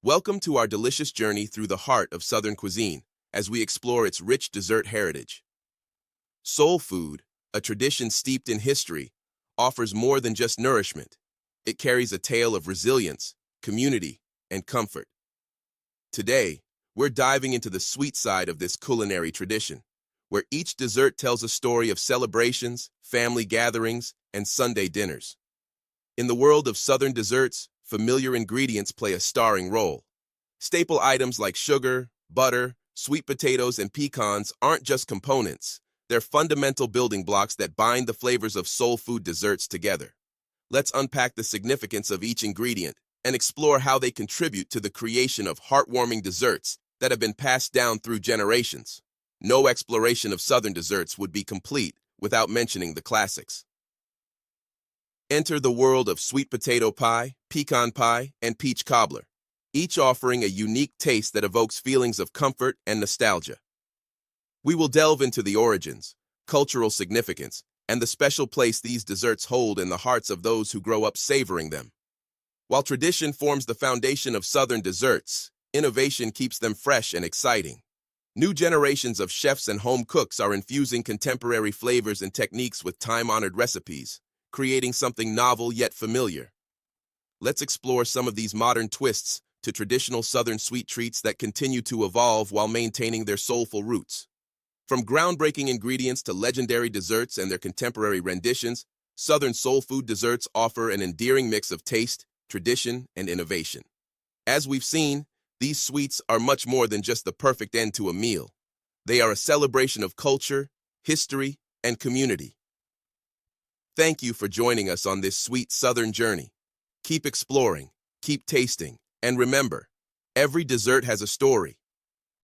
Welcome to our delicious journey through the heart of Southern cuisine as we explore its rich dessert heritage. Soul food, a tradition steeped in history, offers more than just nourishment. It carries a tale of resilience, community, and comfort. Today, we're diving into the sweet side of this culinary tradition, where each dessert tells a story of celebrations, family gatherings, and Sunday dinners. In the world of Southern desserts, familiar ingredients play a starring role. Staple items like sugar, butter, sweet potatoes, and pecans aren't just components. They're fundamental building blocks that bind the flavors of soul food desserts together. Let's unpack the significance of each ingredient and explore how they contribute to the creation of heartwarming desserts that have been passed down through generations. No exploration of Southern desserts would be complete without mentioning the classics. Enter the world of sweet potato pie, pecan pie, and peach cobbler, each offering a unique taste that evokes feelings of comfort and nostalgia. We will delve into the origins, cultural significance, and the special place these desserts hold in the hearts of those who grow up savoring them. While tradition forms the foundation of Southern desserts, innovation keeps them fresh and exciting. New generations of chefs and home cooks are infusing contemporary flavors and techniques with time-honored recipes, creating something novel yet familiar. Let's explore some of these modern twists to traditional Southern sweet treats that continue to evolve while maintaining their soulful roots. From groundbreaking ingredients to legendary desserts and their contemporary renditions, Southern soul food desserts offer an endearing mix of taste, tradition, and innovation. As we've seen, these sweets are much more than just the perfect end to a meal. They are a celebration of culture, history, and community. Thank you for joining us on this sweet Southern journey. Keep exploring, keep tasting, and remember, every dessert has a story,